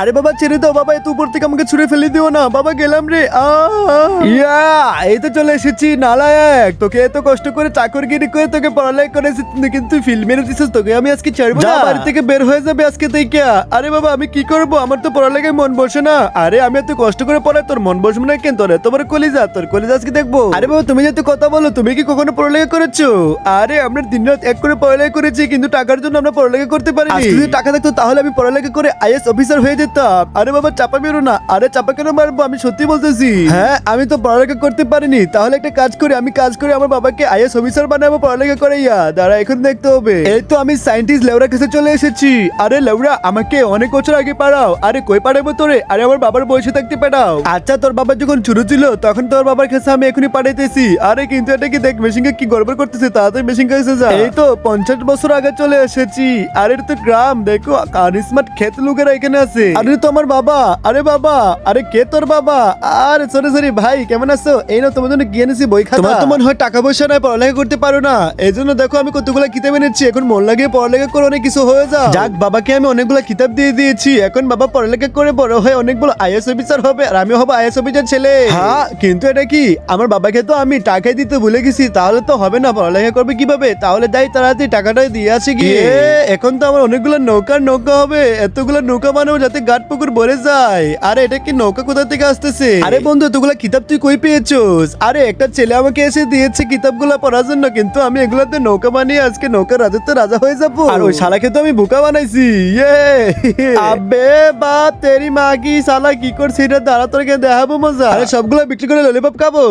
আরে বাবা ছেড়ে দাও বাবা, এত উপর থেকে আমাকে ছুঁড়ে ফেলে দিও না বাবা, গেলাম রে। ইয়া, এই তো চলে এসেছি। নালায়ক, তোকে এত কষ্ট করে চাকরগিরি করে তোকে পড়ালেখা করেছি, কিন্তু তুই ফিল্ম মেরে দিছিস, তোকে আমি আজকে ছাড়বো না। বাড়ি থেকে বের হয়ে যাবে আজকে থেকে। আরে বাবা আমি কি করব, আমার তো পড়ালেখায় মন বসে না। আরে আমি এত কষ্ট করে পড়াই, তোর মন বসবে না কেন? তোর তোমার কলিজা, তোর কলিজা আজকে দেখবো। আরে বাবা তুমি যেহেতু কথা বলো, তুমি কি কখনো পড়ালেখা করেছো? আরে আমরা দিনরাত এক করে পড়ালেখা করেছি, কিন্তু টাকার জন্য আমরা পড়ালেখা করতে পারিনি। যদি টাকা থাকতো তাহলে আমি পড়ালেখা করে আইএস অফিসার হয়ে যেতাম। আরে বাবা চাপা মেরো না। আরে চাপা কেন মারবো, আমি সত্যি বলতেছি। হ্যাঁ আমি তো পড়ালেখা করতে পারিনি, তাহলে একটা কাজ করি, আমি কাজ করে আমার বাবাকে আইএস অফিসার বানাবো পড়ালেখা করে। দাঁড়া এখন দেখতে হবে। এই তো আমি সায়েন্টিস্ট লেউরার কাছে চলে এসেছি। আরে লেউরা আমাকে অনেক বছর আগে পাঠাও। আরে কই পাঠাবো তোরে? আরে আমার বাবার বয়সে থাকতে পাঠাও। আচ্ছা তোর বাবা যখন ছোট ছিল তখন তোর বাবার কাছে আমি এখনই পাঠাইতেছি। আরে কিন্তু এটা কি দেখ, মেশিনকে কি গড়বড় করতেছে, তাড়াতাড়ি মেশিন কাছে যা। এই তো 50 বছর আগে চলে এসেছি। আরে এটা তো গ্রাম, দেখো স্মার্ট ক্ষেত লোকেরা এখানে আছে। আরে তো আমার বাবা। আরে বাবা, আরে কে তোর বাবা? আরে সরি সরি ভাই, কেমন আছো? এই না তোমার জন্য কি এনেছি, বই খাতা। তোমার তো মনে হয় টাকা পয়সা নাই, পড়ালেখা করতে পারো না, এই জন্য দেখো আমি কতগুলো কিতাব এনেছি। এখন মন লাগিয়ে পড়ালেখা করে অনেক কিছু হয়ে যাও। যাক বাবাকে আমি অনেকগুলো কিতাব দিয়ে দিয়েছি, এখন বাবা পড়ালেখা করে বড় হয়ে অনেক বড় আইএস অফিসার হবে, আর আমি হবো আইএস অফিসার ছেলে। হ্যাঁ কিন্তু এটা কি, আমার বাবাকে তো আমি টাকাই দিতে ভুলে গেছি, তাহলে তো হবে না, পড়ালেখা করবে কিভাবে? তাহলে যাই তাড়াতাড়ি টাকাটা দিয়ে আসি গিয়ে। এখন তো আমার অনেকগুলো নৌকা হবে, এতগুলো নৌকা বানাবো যাতে ঘাট পুকুর ভরে যায়। আরে এটা কি নৌকা কোথা থেকে আসতেছে? আরে বন্ধু এতগুলো কিতাব তুই কই পেয়েছোস? আরে একটা ছেলে আমাকে এসে দিয়েছে কিতাবগুলো পড়ার জন্য, কিন্তু আমি এগুলাতে নৌকা বানিয়ে আজকে নৌকা রাজত্ব রাজা হয়ে যাবো। আর ওই শালাকে তো আমি বোকা বানাইছি। আবে বা তেরি মাগি, শালা কি করছে এটা, দাঁড়া তোকে দেখাবো মজা। আরে সবগুলো বিক্রি করে ললিপপ খাবো।